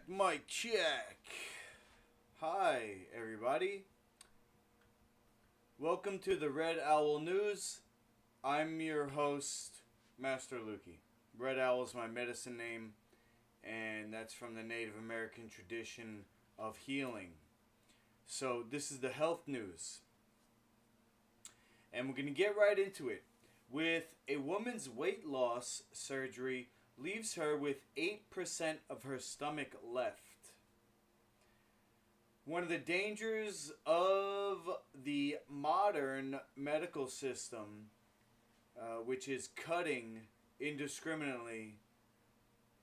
Mic check. Hi, everybody. Welcome to the Red Owl News. I'm your host, Master Lukey. Red Owl is my medicine name, and that's from the Native American tradition of healing. So, this is the health news. And we're going to get right into it. With a woman's weight loss surgery leaves her with 8% of her stomach left. One of the dangers of the modern medical system, which is cutting indiscriminately,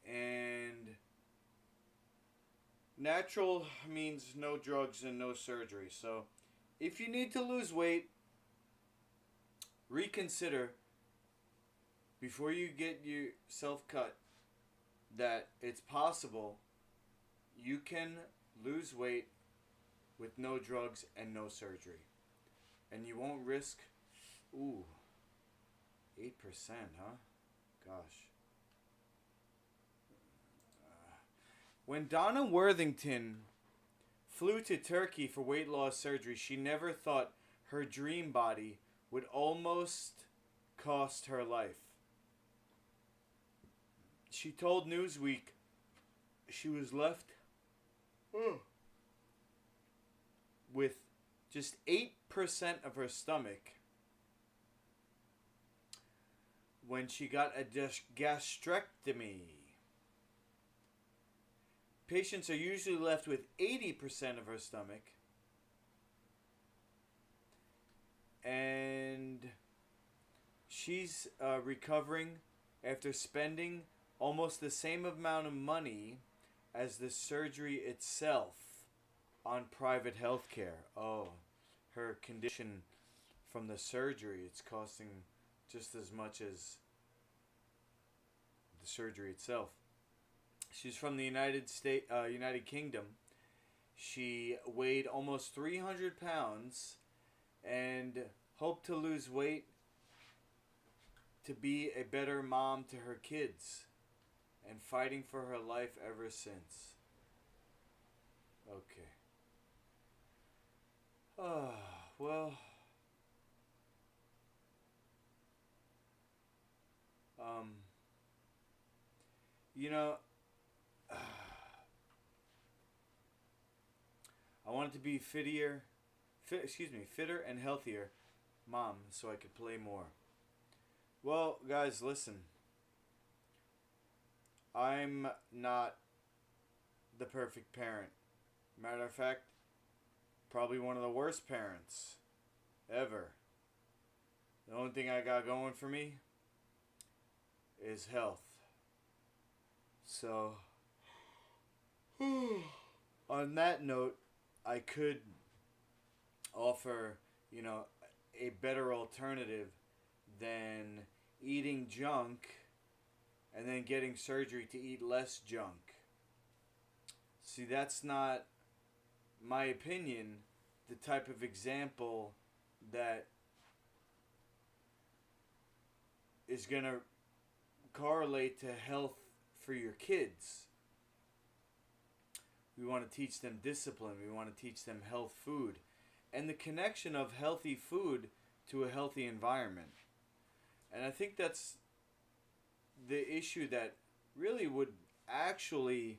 and natural means no drugs and no surgery. So if you need to lose weight, reconsider before you get yourself cut that it's possible you can lose weight with no drugs and no surgery. And you won't risk, 8%, huh? Gosh. When Donna Worthington flew to Turkey for weight loss surgery, she never thought her dream body would almost cost her life. She told Newsweek she was left with just 8% of her stomach when she got a gastrectomy. Patients are usually left with 80% of her stomach, and she's recovering after spending almost the same amount of money as the surgery itself on private health care. Oh, her condition from the surgery, it's costing just as much as the surgery itself. She's from the United Kingdom. She weighed almost 300 pounds and hoped to lose weight to be a better mom to her kids, and fighting for her life ever since. Okay. Well, you know, I wanted to be fitter and healthier mom so I could play more. Well, guys, listen. I'm not the perfect parent. Matter of fact, probably one of the worst parents ever. The only thing I got going for me is health. So, on that note, I could offer, a better alternative than eating junk and then getting surgery to eat less junk. See, that's not, my opinion, the type of example that is going to correlate to health for your kids. We want to teach them discipline. We want to teach them health food. And the connection of healthy food to a healthy environment. And I think that's the issue that really would actually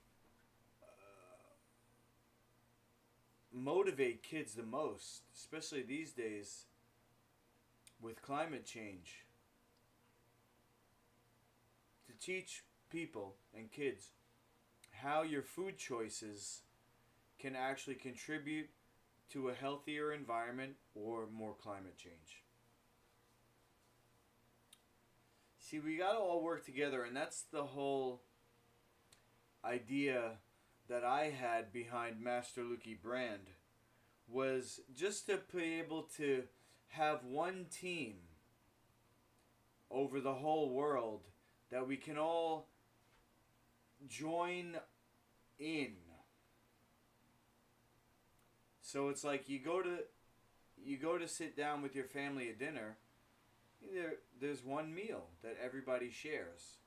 motivate kids the most, especially these days with climate change. To teach people and kids how your food choices can actually contribute to a healthier environment or more climate change. See, we got to all work together, and that's the whole idea that I had behind Master Lukey brand, was just to be able to have one team over the whole world that we can all join in. So it's like you go to sit down with your family at dinner. There's one meal that everybody shares.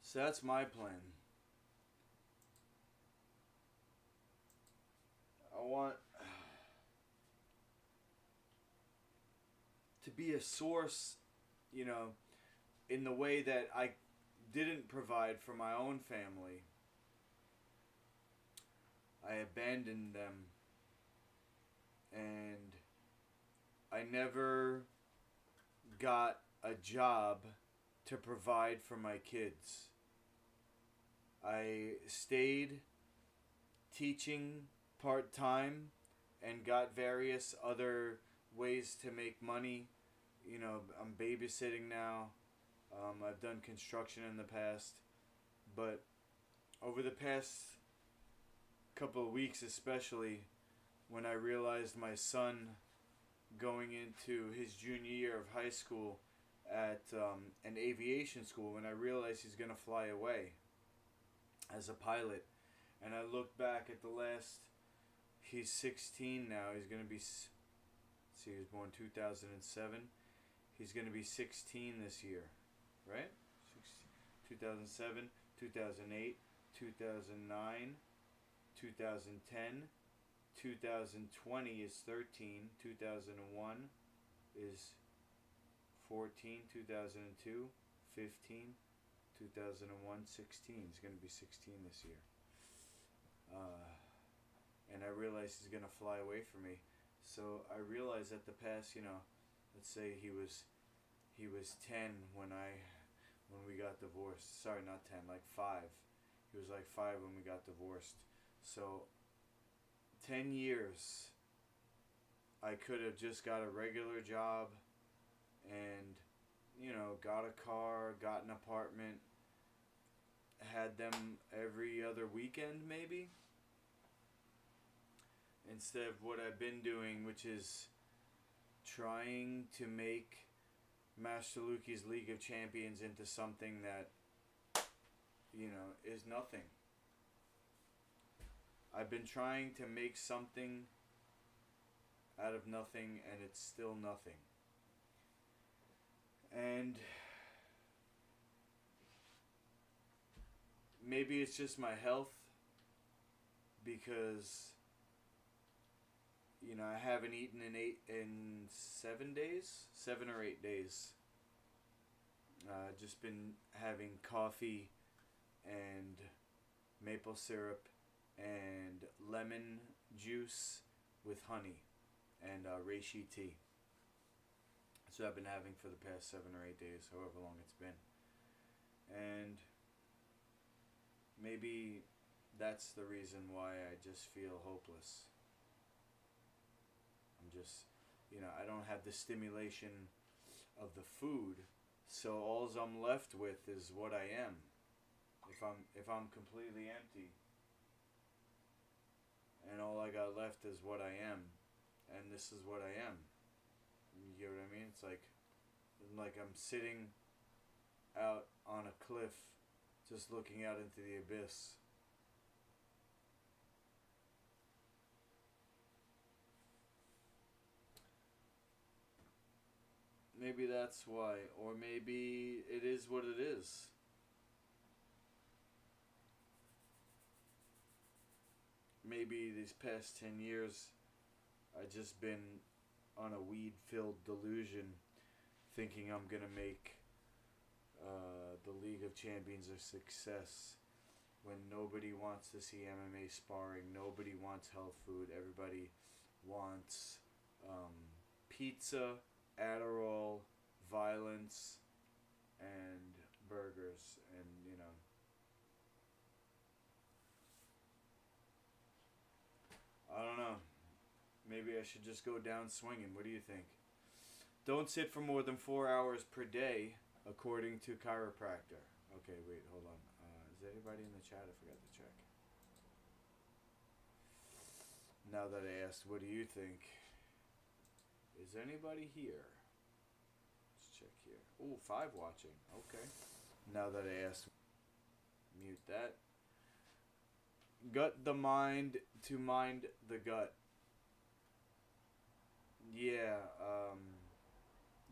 So that's my plan. want to be a source, in the way that I didn't provide for my own family. I abandoned them, and I never got a job to provide for my kids. I stayed teaching part-time and got various other ways to make money. I'm babysitting now. I've done construction in the past. But over the past couple of weeks, especially, when I realized my son going into his junior year of high school at an aviation school, when I realized he's going to fly away as a pilot, and I look back at the last, he's 16 now, he's going to be, he was born 2007, he's going to be 16 this year, right? 2007, 2008, 2009, 2010, 2020 is 13, 2001 is 14, 2002, 15, 2001, 16. He's going to be 16 this year. And I realized he's going to fly away from me. So I realized that the past, let's say he was 10 when we got divorced. Sorry, not 10, like 5. He was like 5 when we got divorced. So 10 years I could have just got a regular job and, got a car, got an apartment, had them every other weekend maybe, instead of what I've been doing, which is trying to make Master Luki's League of Champions into something that, is nothing. I've been trying to make something out of nothing, and it's still nothing. And maybe it's just my health, because I haven't eaten in 7 days, 7 or 8 days. Just been having coffee and maple syrup and lemon juice with honey and reishi tea. So I've been having for the past 7 or 8 days, however long it's been. And maybe that's the reason why I just feel hopeless. I'm just, I don't have the stimulation of the food, so all I'm left with is what I am. If I'm completely empty, and all I got left is what I am, and this is what I am. You get what I mean? It's like I'm sitting out on a cliff, just looking out into the abyss. Maybe that's why, or maybe it is what it is. Maybe these past 10 years I've just been on a weed-filled delusion, thinking I'm going to make the League of Champions a success, when nobody wants to see MMA sparring, nobody wants health food, everybody wants pizza, Adderall, violence, and burgers, and I don't know. Maybe I should just go down swinging. What do you think? Don't sit for more than 4 hours per day, according to chiropractor. Okay, wait, hold on. Is anybody in the chat? I forgot to check. Now that I asked, what do you think? Is anybody here? Let's check here. Ooh, 5 watching. Okay. Now that I asked, mute that. Gut the mind to mind the gut. Yeah,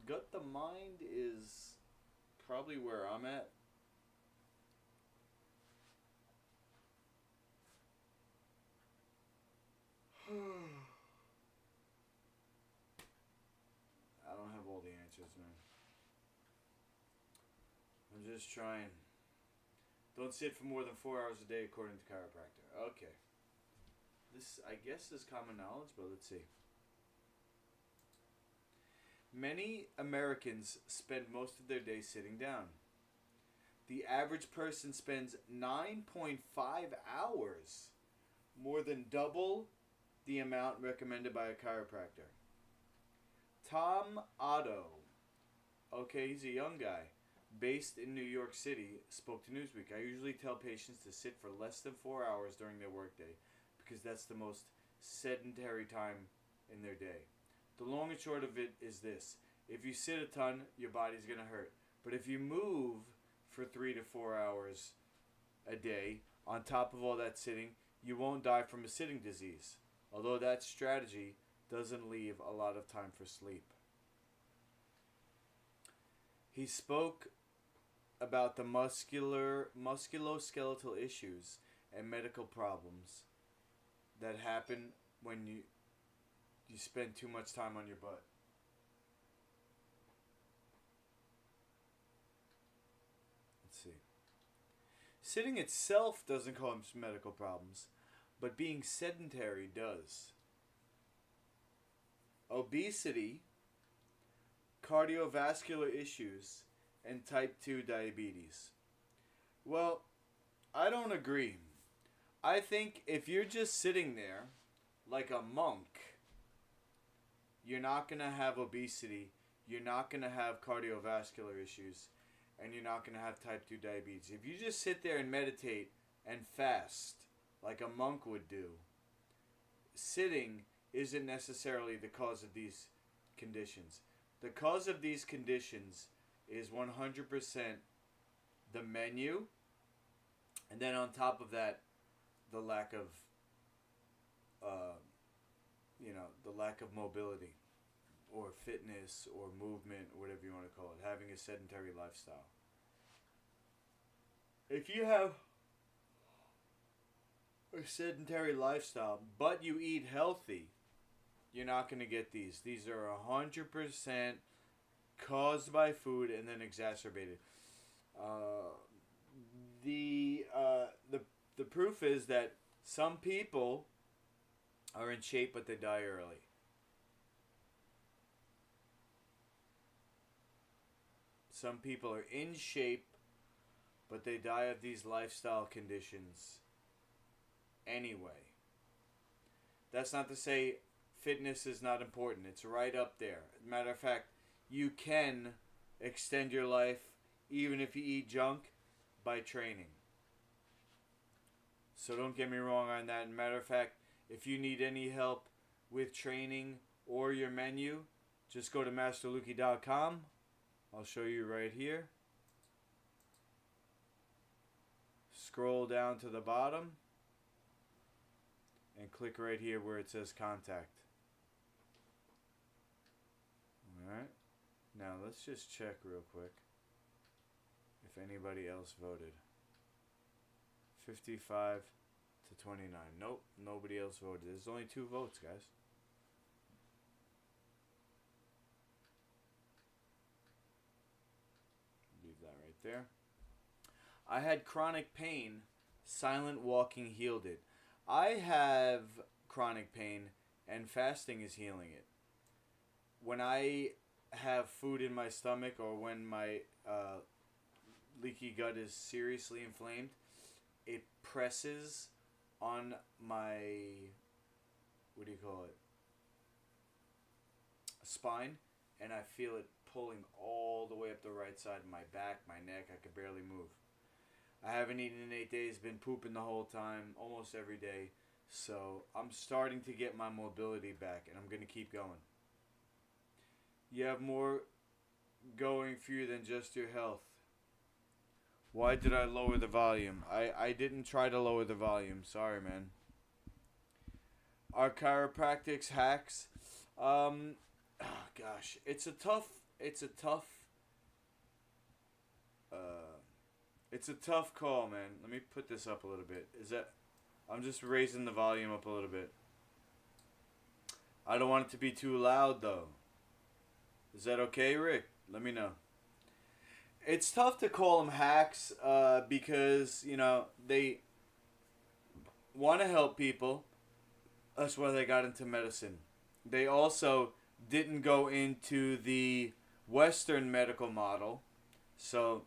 gut the mind is probably where I'm at. chiropractors, man. I'm just trying. Don't sit for more than 4 hours a day according to chiropractor. Okay. This, I guess, is common knowledge, but let's see. Many Americans spend most of their day sitting down. The average person spends 9.5 hours, more than double the amount recommended by a chiropractor. Tom Otto, okay, he's a young guy, based in New York City, spoke to Newsweek. I usually tell patients to sit for less than 4 hours during their workday because that's the most sedentary time in their day. The long and short of it is this. If you sit a ton, your body's going to hurt. But if you move for 3 to 4 hours a day, on top of all that sitting, you won't die from a sitting disease. Although that strategy doesn't leave a lot of time for sleep. He spoke about the musculoskeletal issues and medical problems that happen when you spend too much time on your butt. Let's see. Sitting itself doesn't cause medical problems, but being sedentary does. Obesity, cardiovascular issues, and type 2 diabetes. Well, I don't agree. I think if you're just sitting there like a monk, you're not going to have obesity, you're not going to have cardiovascular issues, and you're not going to have type 2 diabetes. If you just sit there and meditate and fast like a monk would do, sitting isn't necessarily the cause of these conditions. The cause of these conditions is 100% the menu, and then on top of that, the lack of, the lack of mobility, or fitness, or movement, or whatever you want to call it, having a sedentary lifestyle. If you have a sedentary lifestyle, but you eat healthy, you're not going to get these. These are 100% caused by food and then exacerbated. The proof is that some people are in shape but they die early. Some people are in shape but they die of these lifestyle conditions anyway. That's not to say fitness is not important. It's right up there. Matter of fact, you can extend your life even if you eat junk by training. So don't get me wrong on that. Matter of fact, if you need any help with training or your menu, just go to masterluki.com. I'll show you right here. Scroll down to the bottom and click right here where it says contact. Alright. Now let's just check real quick if anybody else voted. 55 to 29. Nope, nobody else voted. There's only 2 votes, guys. Leave that right there. I had chronic pain. Silent walking healed it. I have chronic pain and fasting is healing it. When I have food in my stomach or when my leaky gut is seriously inflamed, it presses on my, spine, and I feel it pulling all the way up the right side of my back, my neck. I could barely move. I haven't eaten in 8 days, been pooping the whole time, almost every day. So I'm starting to get my mobility back, and I'm going to keep going. You have more going for you than just your health. Why did I lower the volume? I didn't try to lower the volume. Sorry, man. Are chiropractics hacks? Gosh, it's a tough call, man. Let me put this up a little bit. I'm just raising the volume up a little bit. I don't want it to be too loud, though. Is that okay, Rick? Let me know. It's tough to call them hacks because, they want to help people. That's why they got into medicine. They also didn't go into the Western medical model. So,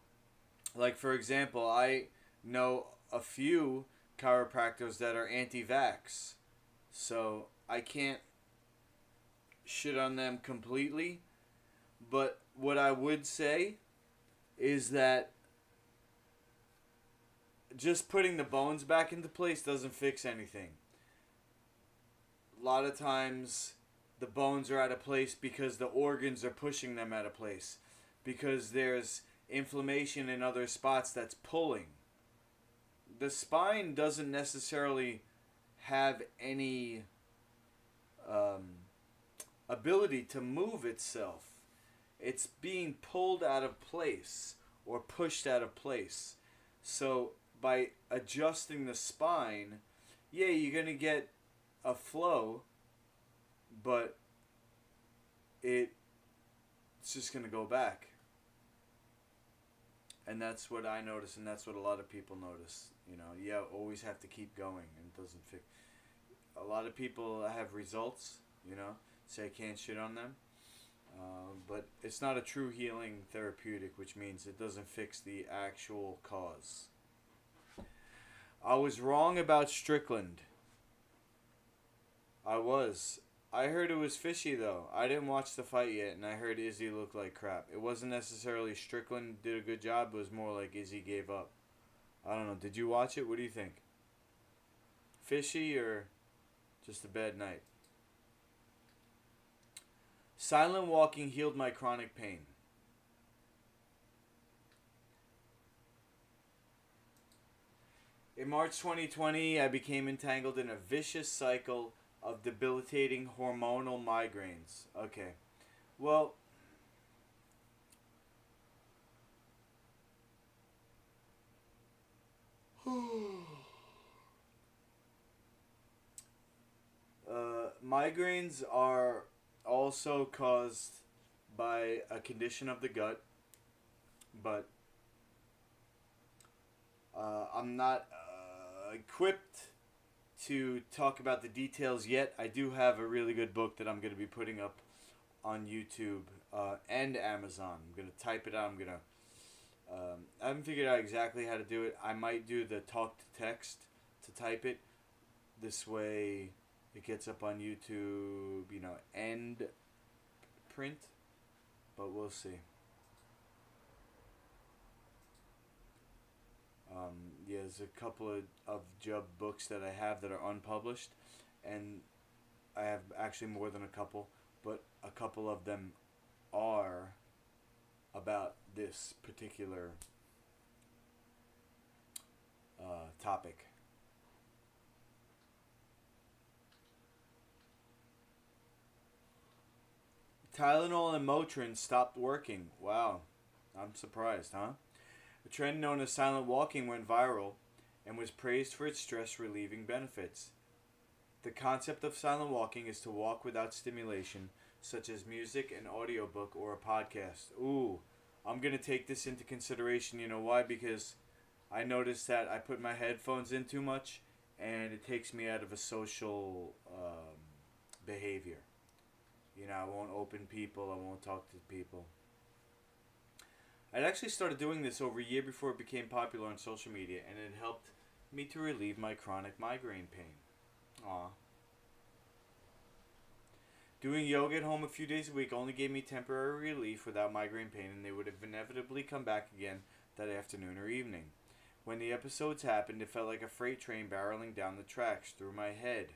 like, for example, I know a few chiropractors that are anti vax. So, I can't shit on them completely. But what I would say is that just putting the bones back into place doesn't fix anything. A lot of times the bones are out of place because the organs are pushing them out of place. Because there's inflammation in other spots that's pulling. The spine doesn't necessarily have any ability to move itself. It's being pulled out of place or pushed out of place. So by adjusting the spine, yeah, you're going to get a flow, but it's just going to go back. And that's what I notice, and that's what a lot of people notice. You always have to keep going, and it doesn't fix. A lot of people have results, say I can't shit on them. But it's not a true healing therapeutic, which means it doesn't fix the actual cause. I was wrong about Strickland. I was. I heard it was fishy, though. I didn't watch the fight yet, and I heard Izzy looked like crap. It wasn't necessarily Strickland did a good job. It was more like Izzy gave up. I don't know. Did you watch it? What do you think? Fishy or just a bad night? Silent walking healed my chronic pain. In March 2020, I became entangled in a vicious cycle of debilitating hormonal migraines. Okay. Well, migraines are also caused by a condition of the gut, but I'm not equipped to talk about the details yet. I do have a really good book that I'm going to be putting up on YouTube and Amazon. I'm going to type it out. I haven't figured out exactly how to do it. I might do the talk to text to type it. This way it gets up on YouTube, and print. But we'll see. There's a couple of Jub books that I have that are unpublished, and I have actually more than a couple, but a couple of them are about this particular topic. Tylenol and Motrin stopped working. Wow, I'm surprised, huh? A trend known as silent walking went viral and was praised for its stress-relieving benefits. The concept of silent walking is to walk without stimulation, such as music, an audiobook, or a podcast. Ooh, I'm going to take this into consideration. You know why? Because I noticed that I put my headphones in too much, and it takes me out of a social behavior. I won't open people, I won't talk to people. I'd actually started doing this over a year before it became popular on social media, and it helped me to relieve my chronic migraine pain. Aw. Doing yoga at home a few days a week only gave me temporary relief without migraine pain, and they would have inevitably come back again that afternoon or evening. When the episodes happened, it felt like a freight train barreling down the tracks through my head.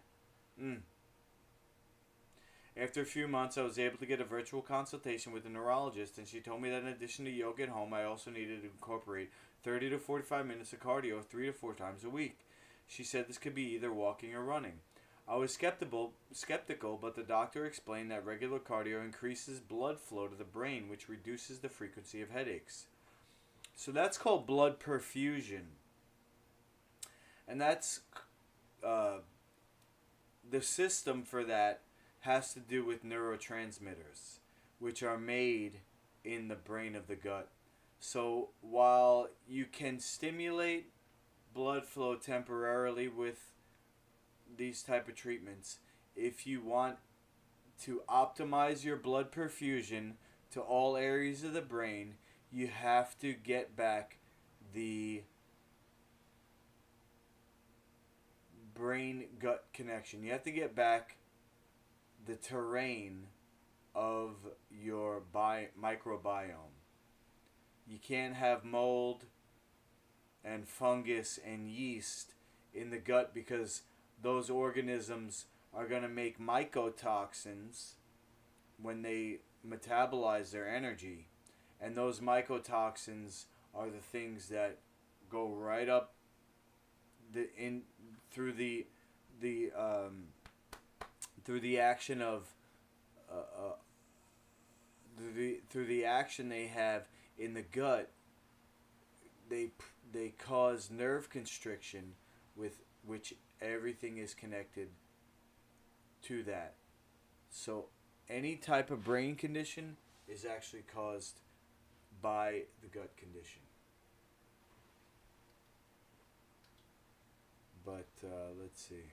After a few months, I was able to get a virtual consultation with a neurologist, and she told me that in addition to yoga at home, I also needed to incorporate 30 to 45 minutes of cardio 3 to 4 times a week. She said this could be either walking or running. I was skeptical, but the doctor explained that regular cardio increases blood flow to the brain, which reduces the frequency of headaches. So that's called blood perfusion. And that's the system for that has to do with neurotransmitters, which are made in the brain of the gut. So while you can stimulate blood flow temporarily with these type of treatments, if you want to optimize your blood perfusion to all areas of the brain, you have to get back the brain gut connection. You have to get back the terrain of your microbiome. You can't have mold and fungus and yeast in the gut, because those organisms are going to make mycotoxins when they metabolize their energy. And those mycotoxins are the things that go right up through the action of through the action they have in the gut. They cause nerve constriction, with which everything is connected to that. So any type of brain condition is actually caused by the gut condition. But let's see.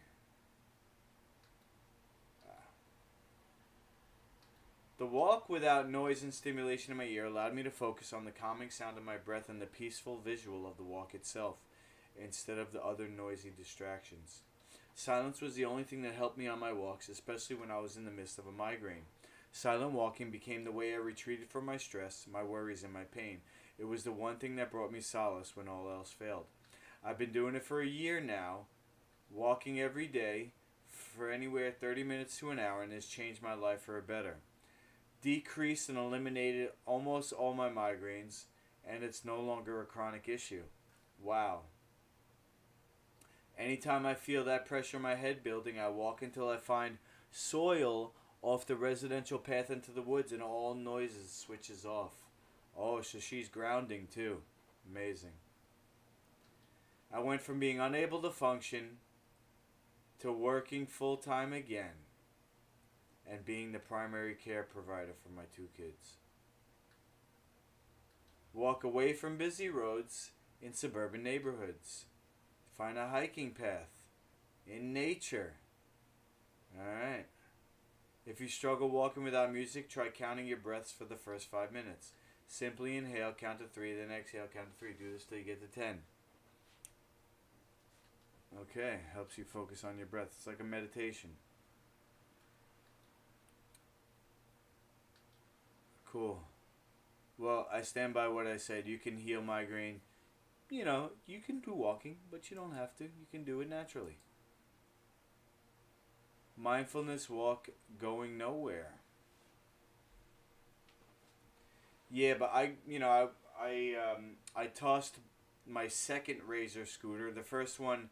The walk without noise and stimulation in my ear allowed me to focus on the calming sound of my breath and the peaceful visual of the walk itself, instead of the other noisy distractions. Silence was the only thing that helped me on my walks, especially when I was in the midst of a migraine. Silent walking became the way I retreated from my stress, my worries, and my pain. It was the one thing that brought me solace when all else failed. I've been doing it for a year now, walking every day for anywhere 30 minutes to an hour, and has changed my life for a better. Decreased and eliminated almost all my migraines, and it's no longer a chronic issue. Wow. Anytime I feel that pressure in my head building, I walk until I find soil off the residential path into the woods, and all noises switches off. Oh, so she's grounding too. Amazing. I went from being unable to function to working full time again, and being the primary care provider for my 2 kids. Walk away from busy roads in suburban neighborhoods. Find a hiking path in nature. Alright. If you struggle walking without music, try counting your breaths for the first 5 minutes. Simply inhale, count to 3, then exhale, count to 3. Do this till you get to 10. Okay, helps you focus on your breath. It's like a meditation. Cool. Well, I stand by what I said. You can heal migraine. You know, you can do walking, but you don't have to. You can do it naturally. Mindfulness walk going nowhere. Yeah, but I tossed my second Razor scooter. The first one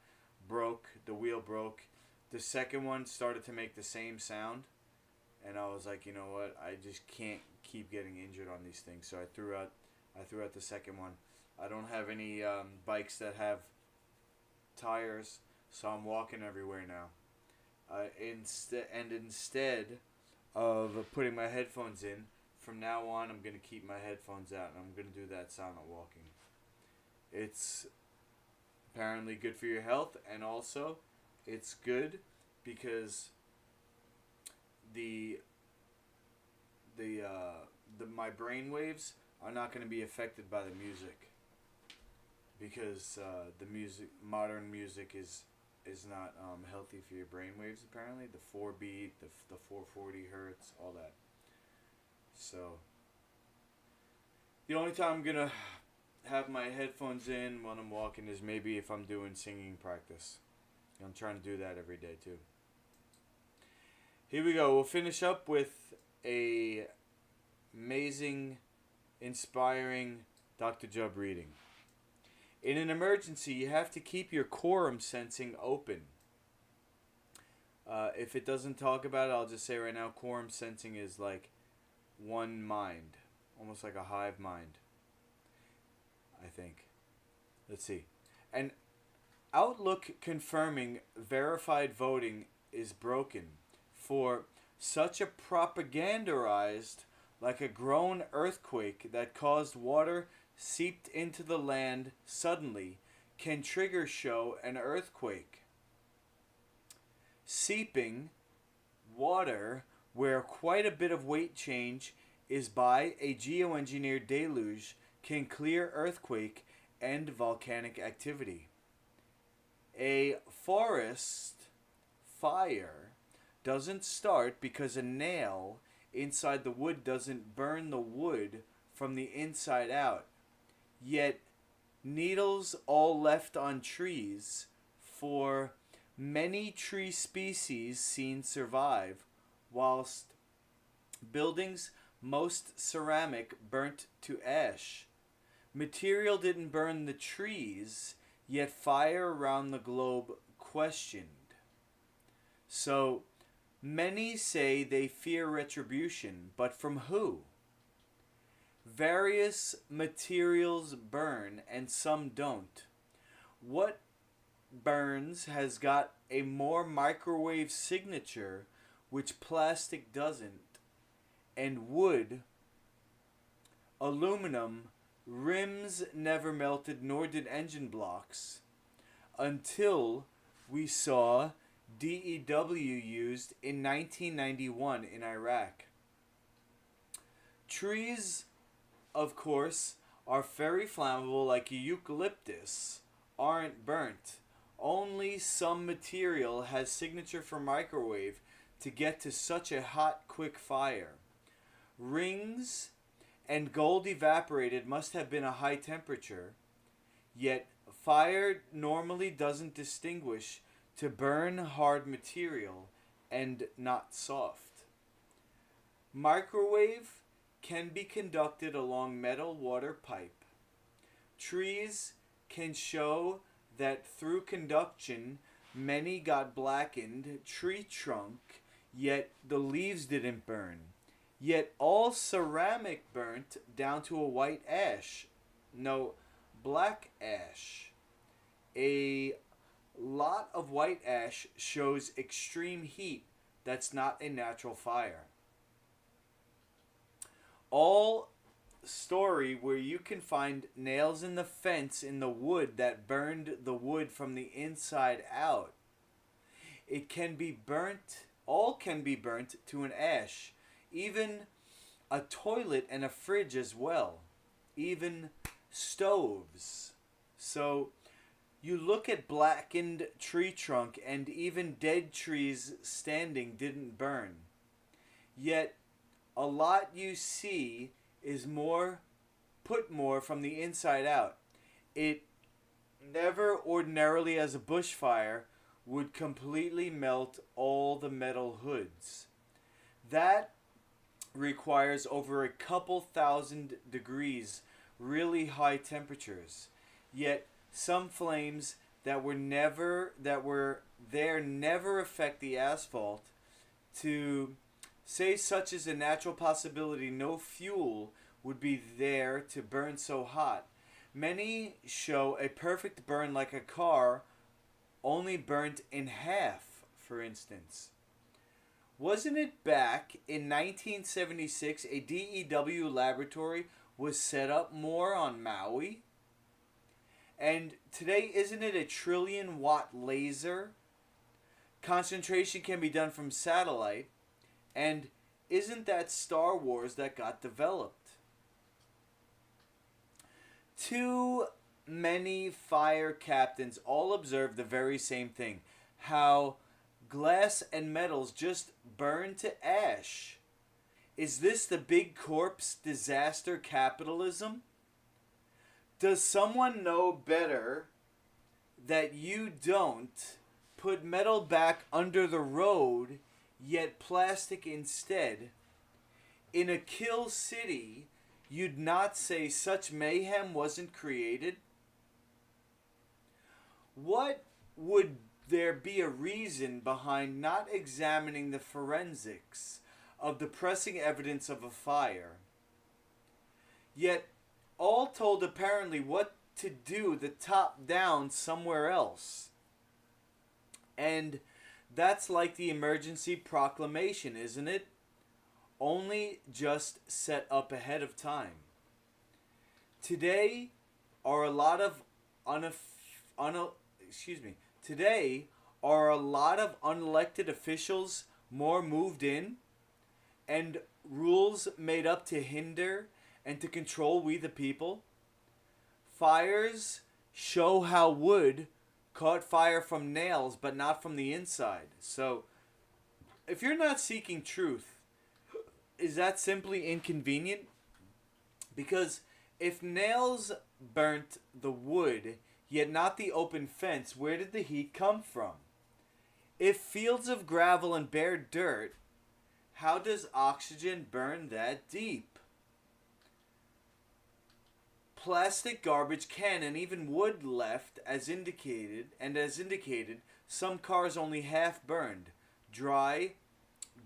broke, the wheel broke. The second one started to make the same sound, and I was like, you know what? I just can't keep getting injured on these things. So I threw out the second one. I don't have any bikes that have tires, so I'm walking everywhere now. Instead of putting my headphones in, from now on I'm going to keep my headphones out, and I'm going to do that silent walking. It's apparently good for your health, and also it's good because my brain waves are not going to be affected by the music, because modern music is not healthy for your brain waves. Apparently, the 4 beat, the 440 hertz, all that. So the only time I'm gonna have my headphones in when I'm walking is maybe if I'm doing singing practice. I'm trying to do that every day too. Here we go. We'll finish up with a amazing, inspiring Dr. Jubb reading. In an emergency, you have to keep your quorum sensing open. If it doesn't talk about it, I'll just say right now, quorum sensing is like one mind, almost like a hive mind, I think. Let's see. An outlook confirming verified voting is broken for such a propagandized like a grown earthquake that caused water seeped into the land suddenly, can show an earthquake. Seeping water where quite a bit of weight change is by a geoengineered deluge can clear earthquake and volcanic activity. A forest fire doesn't start because a nail inside the wood doesn't burn the wood from the inside out. Yet, needles all left on trees for many tree species seen survive, whilst buildings, most ceramic, burnt to ash. Material didn't burn the trees, yet fire around the globe questioned. So, many say they fear retribution, but from who? Various materials burn and some don't. What burns has got a more microwave signature which plastic doesn't, and wood, aluminum, rims never melted, nor did engine blocks, until we saw DEW used in 1991 in Iraq. Trees, of course, are very flammable, like eucalyptus, aren't burnt. Only some material has signature for microwave to get to such a hot, quick fire. Rings and gold evaporated must have been a high temperature, yet fire normally doesn't distinguish to burn hard material and not soft. Microwave can be conducted along metal water pipe. Trees can show that through conduction many got blackened, tree trunk, yet the leaves didn't burn. Yet all ceramic burnt down to a white ash. No, black ash. A lot of white ash shows extreme heat that's not a natural fire. All story where you can find nails in the fence in the wood that burned the wood from the inside out. It can be burnt, all can be burnt to an ash. Even a toilet and a fridge as well. Even stoves. So you look at blackened tree trunk and even dead trees standing didn't burn. Yet a lot you see is put more from the inside out. It never ordinarily as a bushfire would completely melt all the metal hoods. That requires over a couple thousand degrees, really high temperatures. Yet some flames that were there never affect the asphalt. To say such is a natural possibility, no fuel would be there to burn so hot. Many show a perfect burn like a car only burnt in half, for instance. Wasn't it back in 1976 a DEW laboratory was set up more on Maui? And today, isn't it a 1 trillion watt laser? Concentration can be done from satellite. And isn't that Star Wars that got developed? Too many fire captains all observe the very same thing. How glass and metals just burn to ash. Is this the big corpse disaster capitalism? Does someone know better that you don't put metal back under the road, yet plastic instead? In a kill city, you'd not say such mayhem wasn't created? What would there be a reason behind not examining the forensics of the pressing evidence of a fire? Yet, all told apparently what to do the top down somewhere else. And that's like the emergency proclamation, isn't it? only just set up ahead of time. Today are a lot of excuse me. Today are a lot of unelected officials more moved in and rules made up to hinder and to control we the people. Fires show how wood caught fire from nails but not from the inside. So, if you're not seeking truth, is that simply inconvenient? Because if nails burnt the wood, yet not the open fence, where did the heat come from? If fields of gravel and bare dirt, how does oxygen burn that deep? Plastic garbage can and even wood left as indicated, some cars only half burned. Dry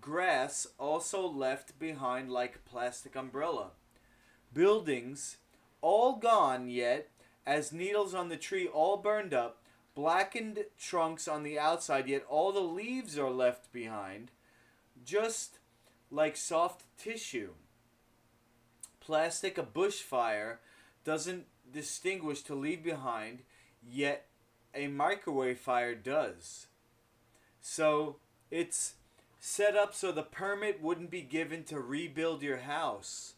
grass also left behind like plastic umbrella. Buildings all gone yet as needles on the tree all burned up, blackened trunks on the outside yet all the leaves are left behind, just like soft tissue. Plastic a bushfire doesn't distinguish to leave behind, yet a microwave fire does. So it's set up so the permit wouldn't be given to rebuild your house.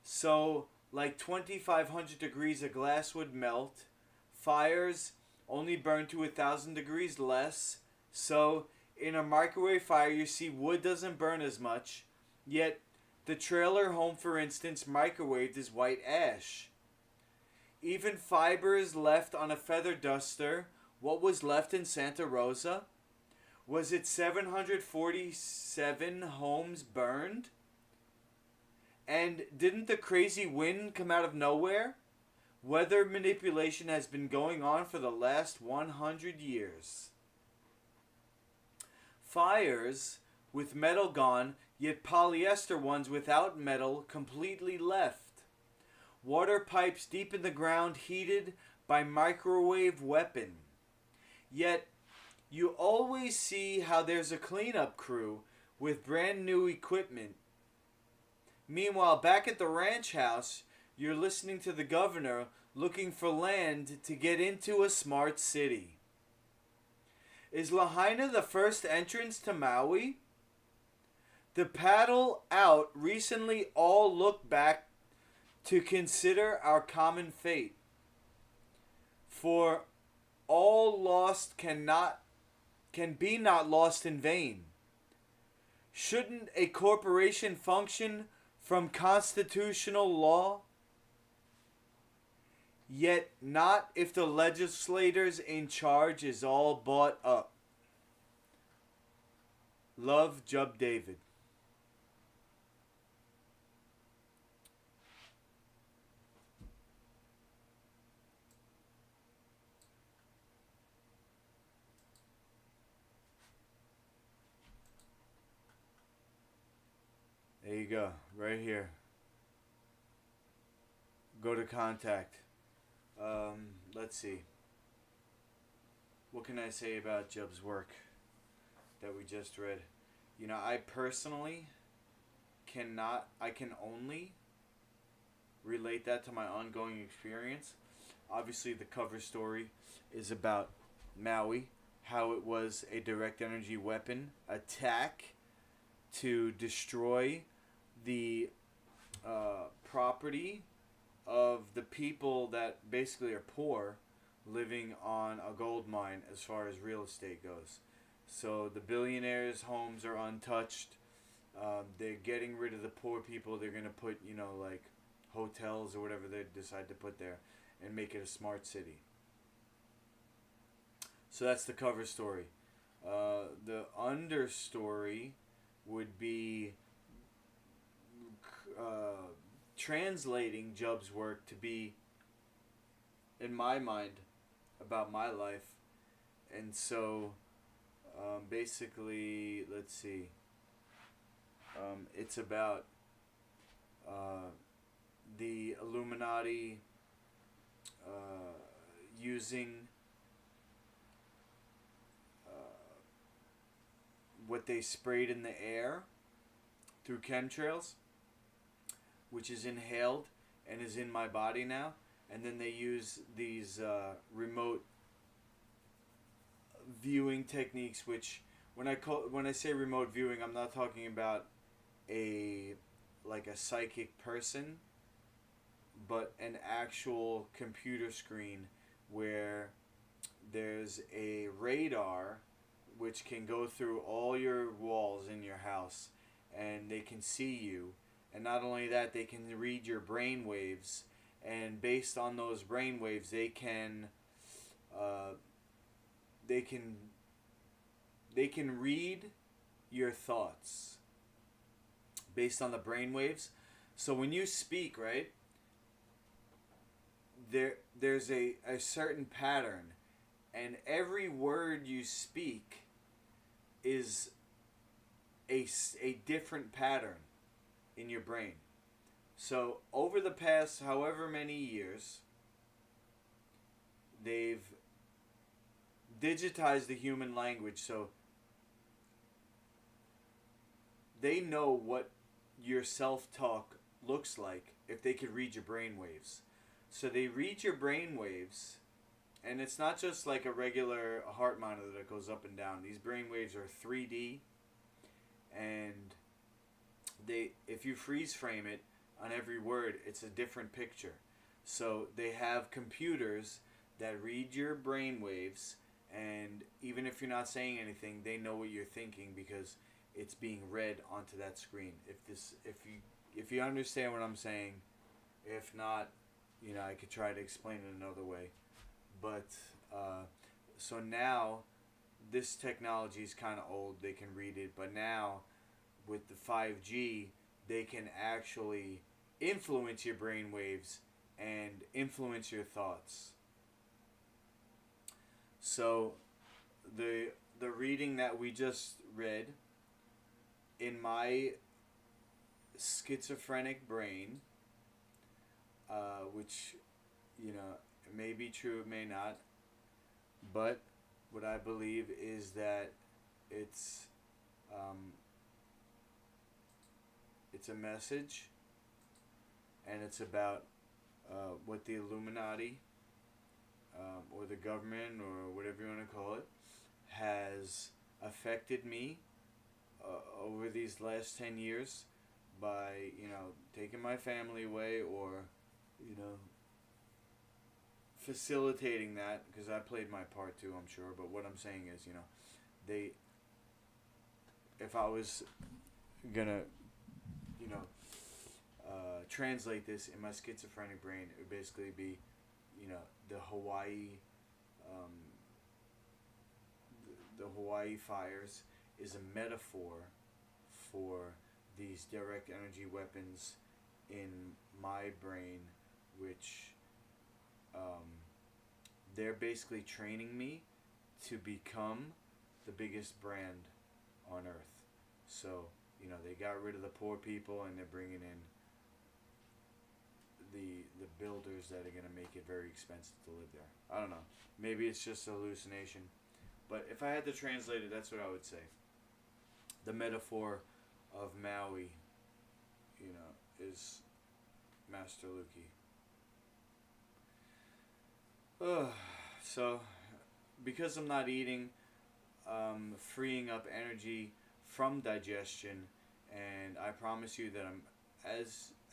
So like 2,500 degrees a glass would melt. Fires only burn to 1,000 degrees less. So in a microwave fire you see wood doesn't burn as much. Yet the trailer home, for instance, microwaved is white ash. Even fibers left on a feather duster, what was left in Santa Rosa? Was it 747 homes burned? And didn't the crazy wind come out of nowhere? Weather manipulation has been going on for the last 100 years. Fires with metal gone, yet polyester ones without metal completely left. Water pipes deep in the ground heated by microwave weapon. Yet you always see how there's a cleanup crew with brand new equipment. Meanwhile, back at the ranch house, you're listening to the governor looking for land to get into a smart city. Is Lahaina the first entrance to Maui? The paddle out recently all look back to consider our common fate. For all lost can be not lost in vain. Shouldn't a corporation function from constitutional law? Yet not if the legislators in charge is all bought up. Love, Jub David. There you go, right here. Go to contact. Let's see. What can I say about Jub's work that we just read? You know, I personally can only relate that to my ongoing experience. Obviously, the cover story is about Maui, how it was a direct energy weapon attack to destroy the property of the people that basically are poor living on a gold mine as far as real estate goes. So the billionaires' homes are untouched. They're getting rid of the poor people. They're going to put, like hotels or whatever they decide to put there and make it a smart city. So that's the cover story. The understory would be translating Jub's work to be, in my mind, about my life. And so, basically, let's see. It's about the Illuminati using what they sprayed in the air through chemtrails, which is inhaled and is in my body now. And then they use these remote viewing techniques, which when I say remote viewing, I'm not talking about a psychic person, but an actual computer screen where there's a radar which can go through all your walls in your house, and they can see you. And not only that, they can read your brain waves, and based on those brain waves, they can read your thoughts based on the brain waves. So when you speak, right, there's a certain pattern, and every word you speak is a different pattern in your brain. So over the past however many years, they've digitized the human language, so they know what your self-talk looks like if they could read your brain waves. So they read your brain waves, and it's not just like a regular heart monitor that goes up and down. These brain waves are 3D, and if you freeze frame it on every word, it's a different picture. So they have computers that read your brain waves, and even if you're not saying anything, they know what you're thinking because it's being read onto that screen. If you understand what I'm saying, if not, I could try to explain it another way. But so now this technology is kind of old. They can read it, but now with the 5G, they can actually influence your brain waves and influence your thoughts. So the reading that we just read, in my schizophrenic brain, which, it may be true, it may not, but what I believe is that it's a message, and it's about what the Illuminati or the government, or whatever you want to call it, has affected me over these last 10 years by, taking my family away, or, facilitating that, because I played my part too, I'm sure. But what I'm saying is, if I was gonna, translate this in my schizophrenic brain, it would basically be, the Hawaii fires is a metaphor for these direct energy weapons in my brain, which they're basically training me to become the biggest brand on earth. So, they got rid of the poor people, and they're bringing in the builders that are going to make it very expensive to live there. I don't know. Maybe it's just a hallucination. But if I had to translate it, that's what I would say. The metaphor of Maui, is Master Luki. So, because I'm not eating, freeing up energy from digestion, and I promise you that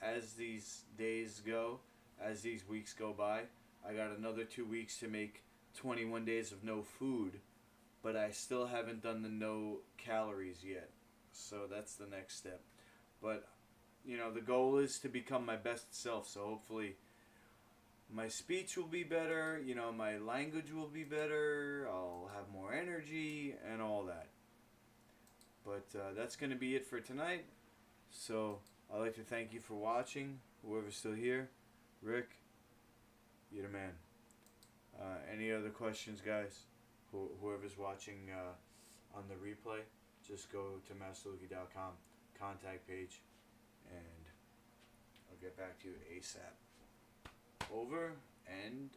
as these days go, as these weeks go by, I got another 2 weeks to make 21 days of no food, but I still haven't done the no calories yet. So that's the next step. But, the goal is to become my best self, so hopefully my speech will be better, my language will be better, I'll have more energy, and all that. But that's going to be it for tonight. So I'd like to thank you for watching, whoever's still here. Rick, you're the man. Any other questions, guys? Whoever's watching on the replay, just go to masterluki.com, contact page, and I'll get back to you ASAP. Over and